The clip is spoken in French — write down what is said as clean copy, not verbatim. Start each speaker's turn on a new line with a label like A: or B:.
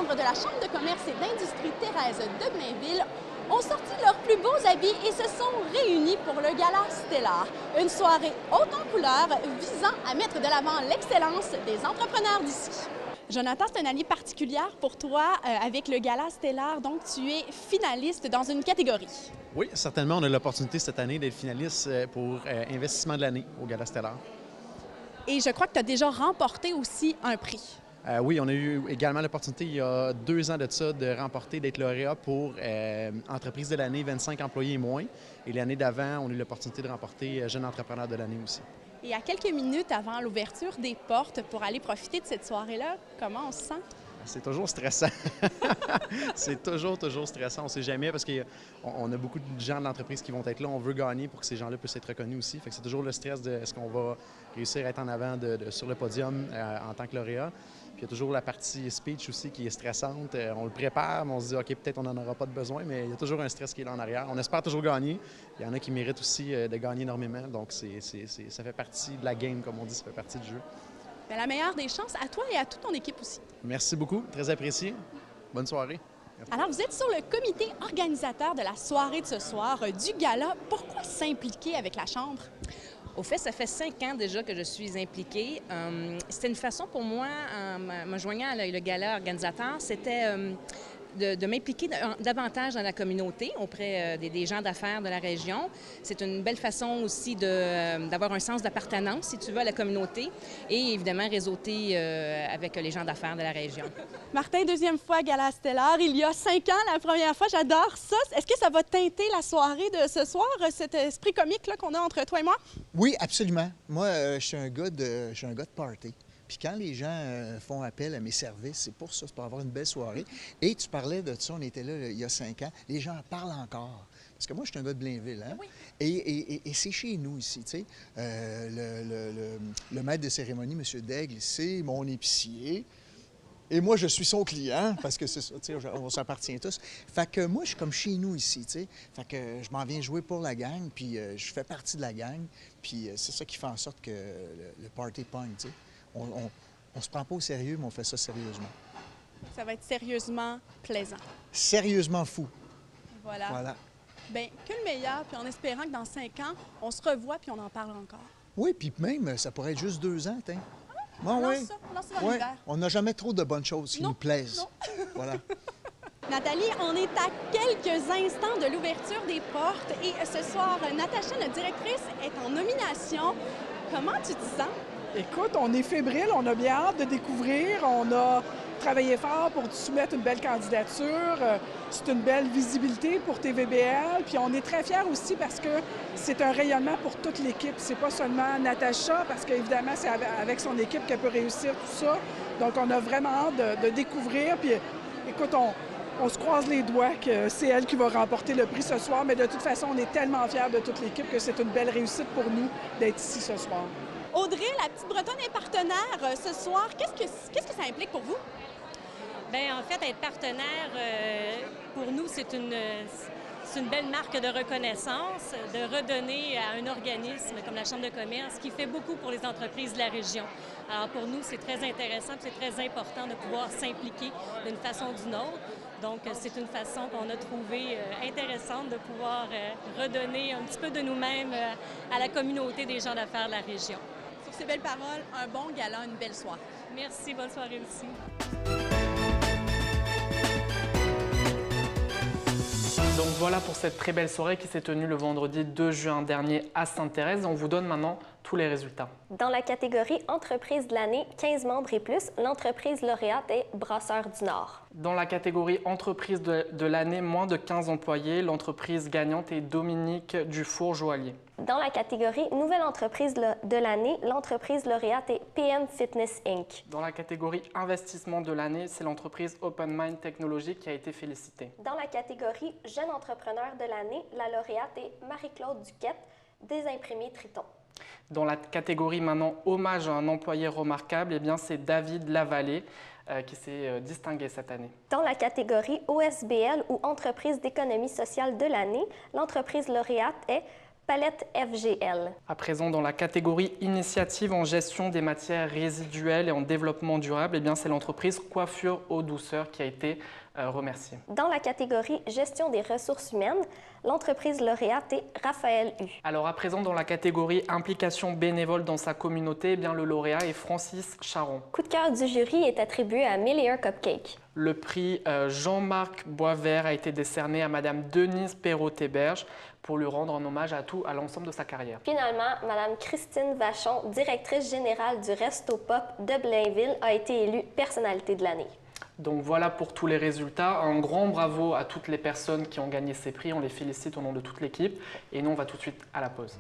A: membres de la Chambre de commerce et d'industrie Thérèse de Blainville ont sorti leurs plus beaux habits et se sont réunis pour le Gala Stellar, une soirée haute en couleurs visant à mettre de l'avant l'excellence des entrepreneurs d'ici. Jonathan, c'est une année particulière pour toi avec le Gala Stellar, donc tu es finaliste dans une catégorie.
B: Oui, certainement, on a l'opportunité cette année d'être finaliste pour investissement de l'année au Gala Stellar.
A: Et je crois que tu as déjà remporté aussi un prix.
B: Oui, on a eu également l'opportunité il y a 2 ans de ça de remporter, d'être lauréat pour entreprise de l'année 25 employés et moins. Et l'année d'avant, on a eu l'opportunité de remporter jeune entrepreneur de l'année aussi.
A: Et à quelques minutes avant l'ouverture des portes pour aller profiter de cette soirée-là, comment on se sent?
B: C'est toujours stressant. C'est toujours stressant. On ne sait jamais parce qu'on a beaucoup de gens de l'entreprise qui vont être là. On veut gagner pour que ces gens-là puissent être reconnus aussi. Fait que c'est toujours le stress de est-ce qu'on va réussir à être en avant sur le podium en tant que lauréat. Puis il y a toujours la partie speech aussi qui est stressante. On le prépare, mais on se dit OK, peut-être on n'en aura pas de besoin, mais il y a toujours un stress qui est là en arrière. On espère toujours gagner. Il y en a qui méritent aussi de gagner énormément. Donc ça fait partie de la game, comme on dit, ça fait partie du jeu.
A: Bien, la meilleure des chances à toi et à toute ton équipe aussi.
B: Merci beaucoup, très apprécié. Bonne soirée. Merci.
A: Alors, vous êtes sur le comité organisateur de la soirée de ce soir du gala. Pourquoi s'impliquer avec la Chambre?
C: Au fait, ça fait 5 ans déjà que je suis impliquée. C'était une façon pour moi, en me joignant à le gala organisateur, c'était de m'impliquer davantage dans la communauté auprès des gens d'affaires de la région. C'est une belle façon aussi d'avoir un sens d'appartenance, si tu veux, à la communauté et évidemment réseauter avec les gens d'affaires de la région.
A: Martin, deuxième fois Gala Stellar, il y a 5 ans, la première fois, j'adore ça. Est-ce que ça va teinter la soirée de ce soir, cet esprit comique là, qu'on a entre toi et moi?
D: Oui, absolument. Moi, je suis un gars de party. Puis quand les gens font appel à mes services, c'est pour ça, c'est pour avoir une belle soirée. Et tu parlais de ça, on était là il y a 5 ans, les gens en parlent encore. Parce que moi, je suis un gars de Blainville, hein? Oui. Et c'est chez nous ici, tu sais. Le maître de cérémonie, M. Daigle, c'est mon épicier. Et moi, je suis son client, parce que c'est ça, tu sais, on s'appartient tous. Fait que moi, je suis comme chez nous ici, tu sais. Fait que je m'en viens jouer pour la gang, puis je fais partie de la gang. Puis c'est ça qui fait en sorte que le party pogne, tu sais. On se prend pas au sérieux, mais on fait ça sérieusement.
A: Ça va être sérieusement plaisant.
D: Sérieusement fou.
A: Voilà. Bien, que le meilleur, puis en espérant que dans 5 ans, on se revoit puis on en parle encore.
D: Oui, puis même, ça pourrait être juste 2 ans, tiens.
A: On lance ça dans l'hiver.
D: On n'a jamais trop de bonnes choses qui nous plaisent.
A: Non.
D: Voilà.
A: Nathalie, on est à quelques instants de l'ouverture des portes et ce soir, Natacha, notre directrice, est en nomination. Comment tu te sens?
E: Écoute, on est fébrile, on a bien hâte de découvrir, on a travaillé fort pour soumettre une belle candidature. C'est une belle visibilité pour TVBL, puis on est très fiers aussi parce que c'est un rayonnement pour toute l'équipe. C'est pas seulement Natacha, parce qu'évidemment, c'est avec son équipe qu'elle peut réussir tout ça. Donc, on a vraiment hâte de découvrir, puis écoute, on se croise les doigts que c'est elle qui va remporter le prix ce soir, mais de toute façon, on est tellement fiers de toute l'équipe que c'est une belle réussite pour nous d'être ici ce soir.
A: Audrey, la petite Bretonne est partenaire ce soir. Qu'est-ce que ça implique pour vous?
F: Bien, en fait, être partenaire, pour nous, c'est une belle marque de reconnaissance, de redonner à un organisme comme la Chambre de commerce qui fait beaucoup pour les entreprises de la région. Alors, pour nous, c'est très intéressant, c'est très important de pouvoir s'impliquer d'une façon ou d'une autre. Donc, c'est une façon qu'on a trouvée intéressante de pouvoir redonner un petit peu de nous-mêmes à la communauté des gens d'affaires de la région.
A: Sur ces belles paroles, un bon gala, une belle soirée.
F: Merci, bonne soirée aussi.
G: Donc voilà pour cette très belle soirée qui s'est tenue le vendredi 2 juin dernier à Sainte-Thérèse. On vous donne maintenant tous les résultats.
H: Dans la catégorie Entreprise de l'année, 15 membres et plus, l'entreprise lauréate est Brasseurs du Nord.
G: Dans la catégorie Entreprise de l'année, moins de 15 employés, l'entreprise gagnante est Dominique Dufour-Joaillier.
H: Dans la catégorie Nouvelle entreprise de l'année, l'entreprise lauréate est PM Fitness Inc.
G: Dans la catégorie Investissement de l'année, c'est l'entreprise Open Mind Technologies qui a été félicitée.
H: Dans la catégorie Jeune entrepreneur de l'année, la lauréate est Marie-Claude Duquette, des Imprimés Triton.
G: Dans la catégorie maintenant Hommage à un employé remarquable, eh bien c'est David Lavallée qui s'est distingué cette année.
H: Dans la catégorie OSBL ou Entreprise d'économie sociale de l'année, l'entreprise lauréate est Palette FGL.
G: À présent, dans la catégorie initiative en gestion des matières résiduelles et en développement durable, eh bien, c'est l'entreprise Coiffure Eau Douceur qui a été remerciée.
H: Dans la catégorie gestion des ressources humaines, l'entreprise lauréate est Raphaël U.
G: Alors à présent, dans la catégorie implication bénévole dans sa communauté, eh bien, le lauréat est Francis Charon.
H: Coup de cœur du jury est attribué à 1001 Cupcakes.
G: Le prix Jean-Marc Boisvert a été décerné à Madame Denise Perrault-Héberge pour lui rendre un hommage à l'ensemble de sa carrière.
H: Finalement, Madame Christine Vachon, directrice générale du Resto Pop de Blainville, a été élue personnalité de l'année.
G: Donc voilà pour tous les résultats. Un grand bravo à toutes les personnes qui ont gagné ces prix. On les félicite au nom de toute l'équipe. Et nous, on va tout de suite à la pause.